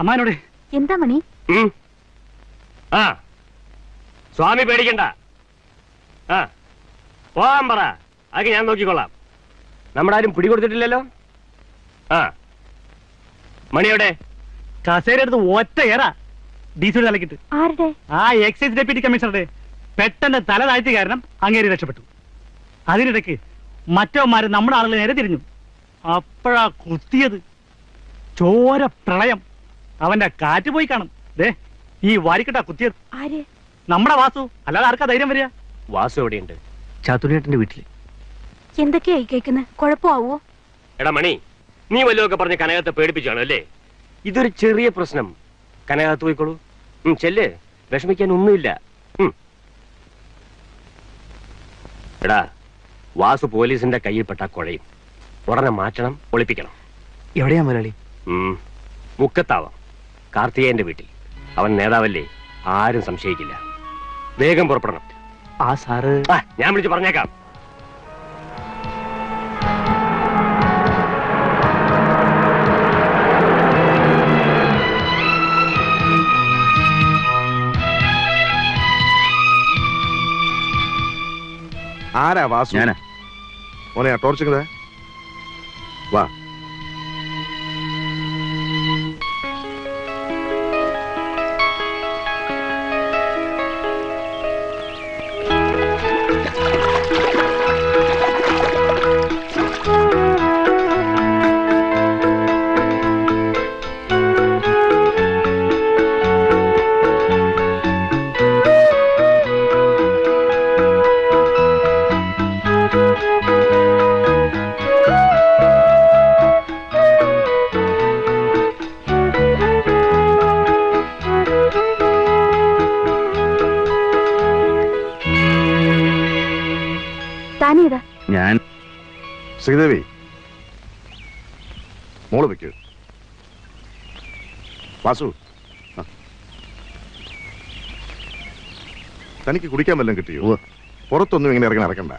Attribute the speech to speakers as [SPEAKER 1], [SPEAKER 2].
[SPEAKER 1] അമ്മാനോട്
[SPEAKER 2] എന്താ മണി?
[SPEAKER 3] ആ സ്വാമി പേടിക്കണ്ട. ആ പോകാൻ പറ, അതൊക്കെ ഞാൻ നോക്കിക്കൊള്ളാം. നമ്മുടെ ആരും പിടികൊടുത്തിട്ടില്ലല്ലോ. ആ മണിയോടെ
[SPEAKER 1] കസേര എടുത്ത് ഒറ്റ ഏറാ ഡീസൽ തലക്കിട്ട്.
[SPEAKER 2] ആരുടെ?
[SPEAKER 1] ആ എക്സൈസ് ഡെപ്യൂട്ടി കമ്മീഷണറുടെ പെട്ടെന്ന് തല താഴ്ത്തി കാരണം അങ്ങേര് രക്ഷപ്പെട്ടു. അതിനിടയ്ക്ക് മറ്റവന്മാര് നമ്മുടെ ആളുകൾ നേരെ തിരിഞ്ഞു. അപ്പോഴാ കുത്തിയത്. ചോര പ്രളയം. അവന്റെ കാറ്റ് പോയി കാണും. ദേ ഈ വാരിക്കട്ടാ കുത്തിയത്.
[SPEAKER 2] ആര്?
[SPEAKER 1] നമ്മുടെ വാസു. അല്ലാതെ ആർക്കാ ധൈര്യം വരിക?
[SPEAKER 3] വാസു എവിടെയുണ്ട്?
[SPEAKER 1] ചാത്തുണിയേട്ടന്റെ വീട്ടില്.
[SPEAKER 2] എന്തൊക്കെയായി കേൾക്കുന്നത്? കുഴപ്പമാവോ?
[SPEAKER 3] എടാ മണി, നീ വല്ലതൊക്കെ പറഞ്ഞ് കനകത്തെ പേടിപ്പിച്ചാണോ അല്ലേ? ഇതൊരു ചെറിയ പ്രശ്നം. കനകത്ത് പോയിക്കോളൂ. ചെല്ല്, വിഷമിക്കാൻ ഒന്നുമില്ല. എടാ വാസു പോലീസിന്റെ കയ്യിൽപ്പെട്ട കുഴയും. ഉടനെ മാറ്റണം, ഒളിപ്പിക്കണം.
[SPEAKER 1] എവിടെയാ മുരളി?
[SPEAKER 3] മുക്കത്താവാം, കാർത്തികേയന്റെ വീട്ടിൽ. അവൻ നേതാവല്ലേ, ആരും സംശയിക്കില്ല. വേഗം പുറപ്പെടണം.
[SPEAKER 1] ആ സാറ്
[SPEAKER 3] ഞാൻ വിളിച്ച് പറഞ്ഞേക്കാം.
[SPEAKER 4] ആരാ വാസു?
[SPEAKER 5] ഞാനാ.
[SPEAKER 4] മോനെ ടോർച്ചിങ്ങ വാ.
[SPEAKER 5] ഞാൻ
[SPEAKER 4] ശ്രീദേവി, മോള് വെക്കൂ. വാസു, തനിക്ക് കുടിക്കാൻ വല്ലതും കിട്ടിയോ? പുറത്തൊന്നും ഇങ്ങനെ ഇറങ്ങി നടക്കണ്ട.